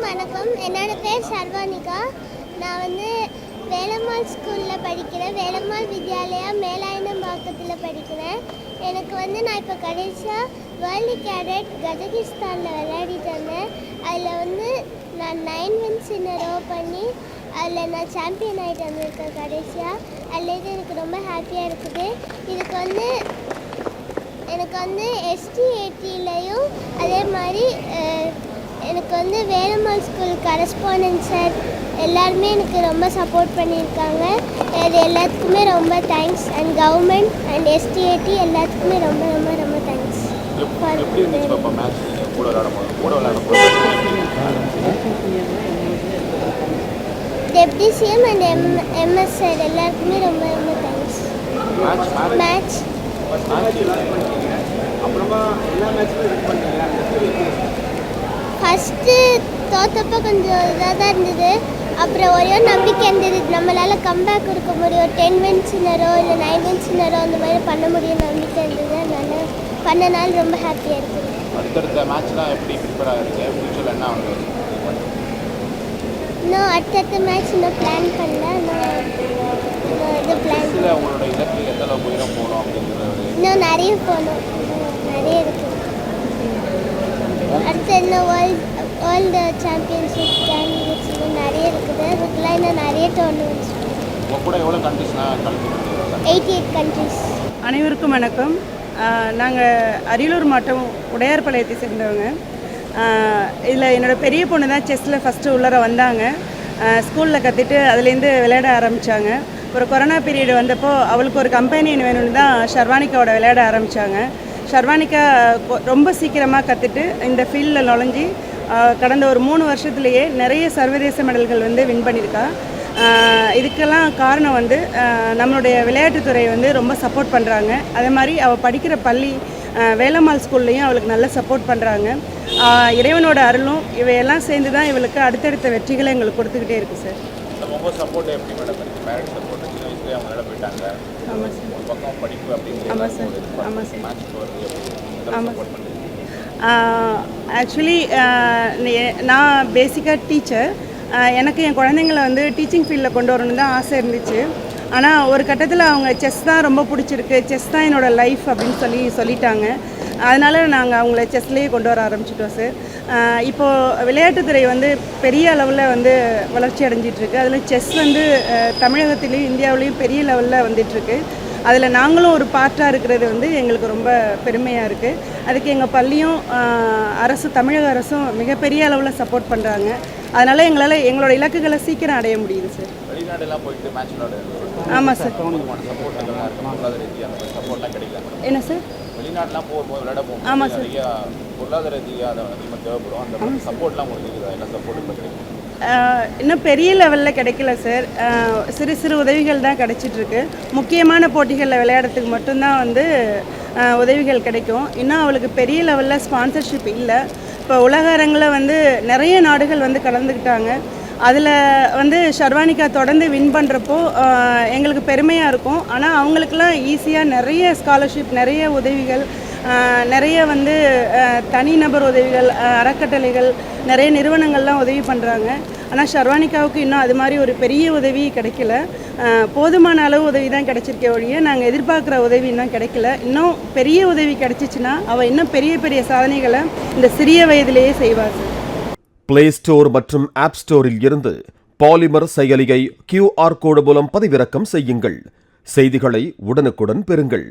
வணக்கம். என்னோட பேர் சர்வானிகா. நான் வந்து வேலம்மாள் ஸ்கூலில் படிக்கிறேன். வேலம்மாள் வித்யாலயா மேலாயனம்பாக்கத்தில் படிக்கிறேன். எனக்கு வந்து நான் இப்போ கடைசியாக வேர்ல்டு கேடட் கஜகிஸ்தானில் விளையாடிட்டு வந்தேன். அதில் வந்து நான் 9 wins in a row பண்ணி அதில் நான் சாம்பியன் ஆகிட்டு வந்திருக்கேன் கடைசியாக. அதுலேருந்து எனக்கு ரொம்ப ஹாப்பியாக இருக்குது. இதுக்கு வந்து எனக்கு வந்து STATலையும் அதே மாதிரி எனக்கு வந்து வேலம்மாள் ஸ்கூல் கரஸ்பாண்டன்ட் சார் எல்லாருமே எனக்கு ரொம்ப சப்போர்ட் பண்ணியிருக்காங்க. இது எல்லாத்துக்குமே ரொம்ப thanks. And government and STAT எல்லாத்துக்குமே ரொம்ப ரொம்ப ரொம்ப thanks. Deputy CM and MS sir எல்லாருக்குமே ரொம்ப ரொம்ப தேங்க்ஸ். மேட்ச் ஃபஸ்ட்டு தோற்றப்போ கொஞ்சம் இதாக தான் இருந்தது. அப்புறம் ஒரே நம்பிக்கை இருந்தது, நம்மளால் கம்பேக் கொடுக்க முடியும். 10 wins in a row இல்லை 9 wins in a row அந்த மாதிரி பண்ண முடியும் நம்பிக்கை இருந்தது. அதனால் பண்ணனால ரொம்ப ஹாப்பியாக இருக்குது. அடுத்தடுத்த மேட்ச்லாம் எப்படி ப்ரிப்பேர் ஆகிருக்கு? ஃபியூச்சரில் என்ன ஆகுது? இன்னும் அடுத்தடுத்த மேட்ச் இன்னும் பிளான் பண்ணல. இது பிளான் உங்களோட இலக்கு எந்த அளவுக்கு உயரம் போகணும் அப்படிங்கிறது இன்னும் நிறைய போகணும். நிறைய இருக்குது. அடுத்து இன்னும் வேர்ல்டு சாம்பியன்ஷிப் கேண்டிடேட்ஸ் இன்னும் நிறைய இருக்குது. அதுக்கெல்லாம் இன்னும் நிறைய டோர்னமெண்ட்ஸ். உங்கள் கூட எவ்வளோ கண்ட்ரிஸ்லாம் கலந்துருக்கீங்க? 88 countries. அனைவருக்கும் வணக்கம். நாங்கள் அரியலூர் மாவட்டம் உடையார்பாளையத்தை சேர்ந்தவங்க. இதில் என்னோடய பெரிய பொண்ணு தான் செஸ்ஸில் ஃபஸ்ட்டு உள்ளர வந்தாங்க. ஸ்கூலில் கற்றுட்டு அதுலேருந்து விளையாட ஆரம்பித்தாங்க. ஒரு கொரோனா பீரியட் வந்தப்போ அவளுக்கு ஒரு கம்பெனியன் வேணும்னு தான் ஷர்வானிகாவோட விளையாட ஆரம்பித்தாங்க. ஷர்வானிகா ரொம்ப சீக்கிரமாக கற்றுட்டு இந்த ஃபீல்டில் நுழைஞ்சி கடந்த ஒரு 3 வருஷத்துலேயே நிறைய சர்வதேச மெடல்கள் வந்து வின் பண்ணியிருக்கா. இதுக்கெல்லாம் காரணம் வந்து நம்மளுடைய விளையாட்டுத்துறை வந்து ரொம்ப சப்போர்ட் பண்ணுறாங்க. அதே மாதிரி அவள் படிக்கிற பள்ளி வேலம்மாள் ஸ்கூல்லையும் அவளுக்கு நல்ல சப்போர்ட் பண்ணுறாங்க. இறைவனோட அருளும் இவையெல்லாம் சேர்ந்து தான் இவளுக்கு அடுத்தடுத்த வெற்றிகளை எங்களுக்கு கொடுத்துக்கிட்டே இருக்குது சார். உங்கள் சப்போர்ட் எப்படி மேடம் இருக்குது? பேரண்ட்ஸ் சப்போர்ட் சின்ன வயசுலேயே அவங்க நல்லா போயிட்டாங்க. ஆமாம் சார். ஒரு பக்கம் படிப்பு அப்படிங்கிறது. ஆமாம் சார். ஆமாம் சார். மேட்ச் போகிறது ஆமாம் சார். ஆக்சுவலி நான் பேசிக்காக டீச்சர். எனக்கு என் குழந்தைங்கள வந்து டீச்சிங் ஃபீல்டில் கொண்டு வரணுன்னு தான் ஆசை இருந்துச்சு. ஆனால் ஒரு கட்டத்தில் அவங்க செஸ் தான் ரொம்ப பிடிச்சிருக்கு, செஸ் தான் என்னோடய லைஃப் அப்படின்னு சொல்லிட்டாங்க. அதனால் நாங்கள் அவங்கள செஸ்லேயே கொண்டு வர ஆரம்பிச்சிட்டோம் சார். இப்போது விளையாட்டுத்துறை வந்து பெரிய அளவில் வந்து வளர்ச்சி அடைஞ்சிட்ருக்கு. அதில் செஸ் வந்து தமிழகத்துலேயும் இந்தியாவிலையும் பெரிய லெவலில் வந்துட்டுருக்கு. அதில் நாங்களும் ஒரு பார்ட்டாக இருக்கிறது வந்து எங்களுக்கு ரொம்ப பெருமையாக இருக்குது. அதுக்கு எங்கள் பள்ளியும் தமிழக அரசும் மிகப்பெரிய அளவில் சப்போர்ட் பண்ணுறாங்க. அதனால் எங்களால் எங்களோட இலக்குகளை சீக்கிரம் அடைய முடியுது சார். வெளிநாடெல்லாம் போயிட்டு மேட்ச் ஆமாம் சார். என்ன சார்? வெளிநாட்டுலாம் போகும்போது விளையாட போகும்போது ஆமாம் சார். நிறைய பொருளாதார ரீதியாக அதிகமாக தேவைப்படும். அந்த சப்போர்ட்லாம் உங்களுக்கு என்ன சப்போர்ட் கிடைக்கும்? இன்னும் பெரிய லெவலில் கிடைக்கல சார். சிறு சிறு உதவிகள் தான் கிடைச்சிட்ருக்கு. முக்கியமான போட்டிகளில் விளையாடுறதுக்கு மட்டும்தான் வந்து உதவிகள் கிடைக்கும். இன்னும் அவளுக்கு பெரிய லெவலில் ஸ்பான்சர்ஷிப் இல்லை. இப்போ உலக அரங்கில் வந்து நிறைய நாடுகள் வந்து கலந்துக்கிட்டாங்க. அதில் வந்து ஷர்வானிகா தொடர்ந்து வின் பண்ணுறப்போ எங்களுக்கு பெருமையாக இருக்கும். ஆனால் அவங்களுக்கெல்லாம் ஈஸியாக நிறைய ஸ்காலர்ஷிப், நிறைய உதவிகள், நிறைய வந்து தனிநபர் உதவிகள், அறக்கட்டளைகள், நிறைய நிறுவனங்கள்லாம் உதவி பண்ணுறாங்க. ஆனால் ஷர்வானிகாவுக்கு இன்னும் அது மாதிரி ஒரு பெரிய உதவி கிடைக்கல. போதுமான அளவு உதவி தான் கிடைச்சிருக்கே ஒழிய நாங்கள் எதிர்பார்க்குற உதவி இன்னும் கிடைக்கல. இன்னும் பெரிய உதவி கிடைச்சிச்சின்னா அவள் இன்னும் பெரிய பெரிய சாதனைகளை இந்த சிறிய வயதிலேயே செய்வாள். பிளே ஸ்டோர் மற்றும் ஆப் ஸ்டோரில் இருந்து பாலிமர் செயலியை QR கோடு மூலம் பதிவிறக்கம் செய்யுங்கள். செய்திகளை உடனுக்குடன் பெறுங்கள்.